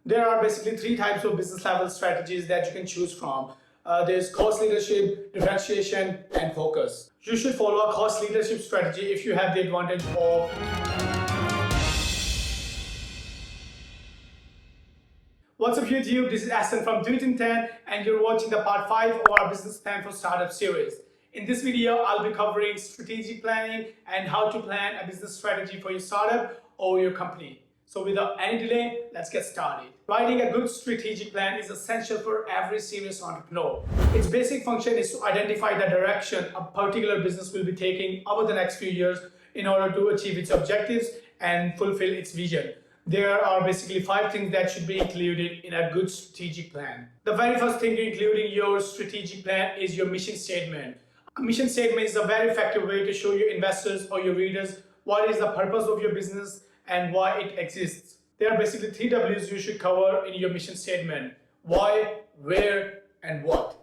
There are basically three types of business level strategies that you can choose from. There's cost leadership, differentiation, and focus. You should follow a cost leadership strategy if you have the advantage of What's up YouTube, this is Ahsan from Do It in 10 and you're watching the part 5 of our business plan for startup series. In this video, I'll be covering strategic planning and how to plan a business strategy for your startup or your company. So without any delay, let's get started. Writing a good strategic plan is essential for every serious entrepreneur. Its basic function is to identify the direction a particular business will be taking over the next few years in order to achieve its objectives and fulfill its vision. There are basically 5 things that should be included in a good strategic plan. The very first thing to include in your strategic plan is your mission statement. A mission statement is a very effective way to show your investors or your readers what is the purpose of your business and why it exists. There are basically 3 W's you should cover in your mission statement: why, where, and what.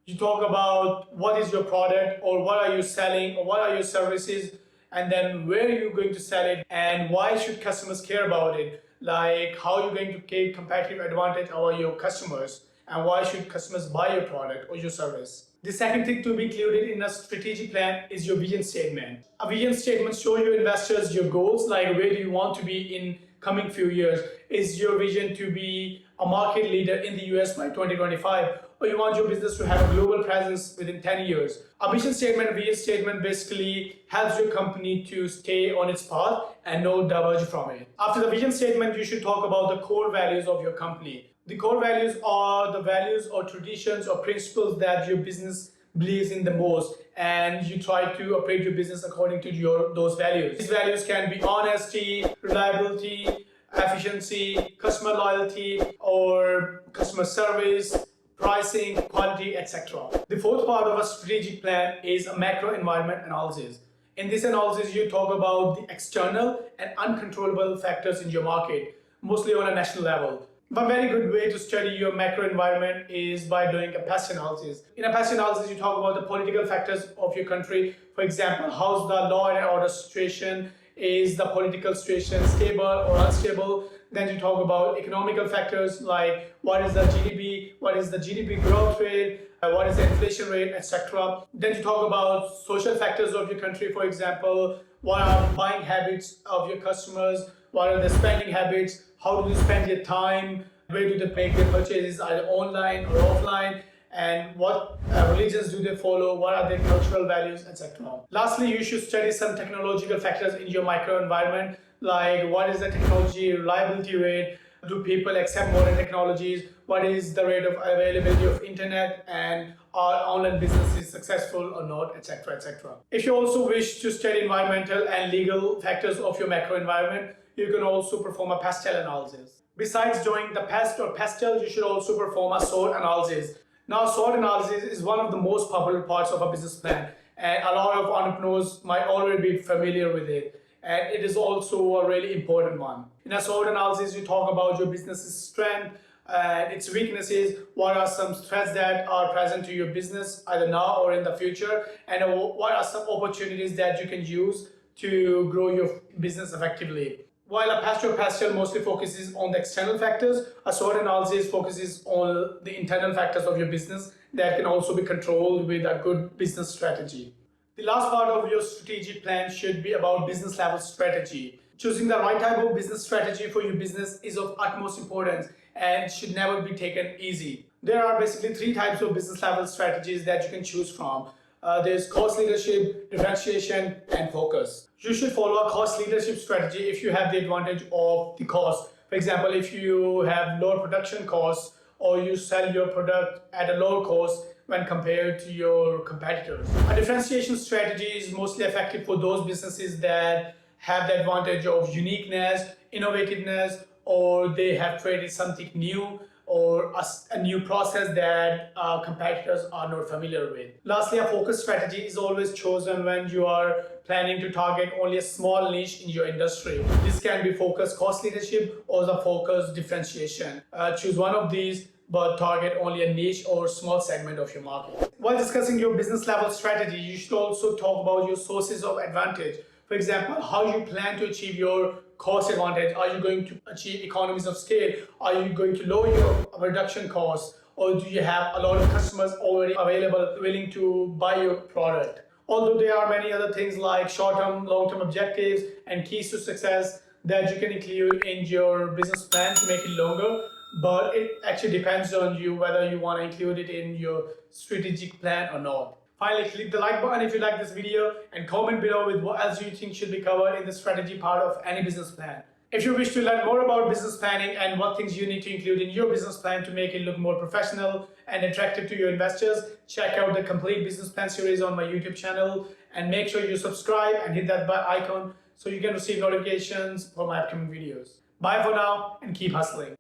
You talk about what is your product or what are you selling or what are your services, and then where are you going to sell it and why should customers care about it, like how you're going to take competitive advantage over your customers and why should customers buy your product or your service. The second thing to be included in a strategic plan is your vision statement. A vision statement shows your investors your goals, like where do you want to be in coming few years. Is your vision to be a market leader in the US by 2025, or you want your business to have a global presence within 10 years? A vision statement, vision statement basically helps your company to stay on its path and not diverge from it. After the vision statement, you should talk about the core values of your company. The core values are the values or traditions or principles that your business believes in the most, and you try to operate your business according to those values. These values can be honesty, reliability, efficiency, customer loyalty, or customer service, pricing, quality, etc. The fourth part of a strategic plan is a macro environment analysis. In this analysis, you talk about the external and uncontrollable factors in your market, mostly on a national level. One very good way to study your macro environment is by doing a past analysis. In a past analysis, you talk about the political factors of your country. For example, how's the law and order situation? Is the political situation stable or unstable? Then you talk about economical factors like what is the GDP, what is the GDP growth rate, what is the inflation rate, etc. Then you talk about social factors of your country. For example, what are buying habits of your customers? What are the spending habits? How do you spend your time? Where do they make their purchases, either online or offline? And what religions do they follow? What are their cultural values, etc. Lastly, you should study some technological factors in your microenvironment, like what is the technology reliability rate? Do people accept modern technologies? What is the rate of availability of internet? And are online businesses successful or not, etc., etc. If you also wish to study environmental and legal factors of your macro environment, you can also perform a pastel analysis. Besides doing the past or pastel, you should also perform a SWOT analysis. Now, SWOT analysis is one of the most popular parts of a business plan, and a lot of entrepreneurs might already be familiar with it. And it is also a really important one. In a SWOT analysis, you talk about your business's strength and its weaknesses, what are some threats that are present to your business either now or in the future, and what are some opportunities that you can use to grow your business effectively. While a past or pastel mostly focuses on the external factors, a SWOT analysis focuses on the internal factors of your business that can also be controlled with a good business strategy. The last part of your strategic plan should be about business level strategy. Choosing the right type of business strategy for your business is of utmost importance and should never be taken easy. There are basically 3 types of business level strategies that you can choose from. There's cost leadership, differentiation, and focus. You should follow a cost leadership strategy if you have the advantage of the cost. For example, if you have lower production costs or you sell your product at a lower cost when compared to your competitors. A differentiation strategy is mostly effective for those businesses that have the advantage of uniqueness, innovativeness, or they have created something new or a new process that competitors are not familiar with. Lastly, a focus strategy is always chosen when you are planning to target only a small niche in your industry. This can be focused cost leadership or the focus differentiation. Choose one of these, but target only a niche or small segment of your market. While discussing your business level strategy, you should also talk about your sources of advantage. For example, how you plan to achieve your cost advantage? Are you going to achieve economies of scale? Are you going to lower your production costs? Or do you have a lot of customers already available willing to buy your product? Although there are many other things like short-term, long-term objectives and keys to success that you can include in your business plan to make it longer, but it actually depends on you whether you want to include it in your strategic plan or not. Finally, click the like button if you like this video and comment below with what else you think should be covered in the strategy part of any business plan. If you wish to learn more about business planning and what things you need to include in your business plan to make it look more professional and attractive to your investors, check out the complete business plan series on my YouTube channel and make sure you subscribe and hit that bell icon so you can receive notifications for my upcoming videos. Bye for now and keep hustling.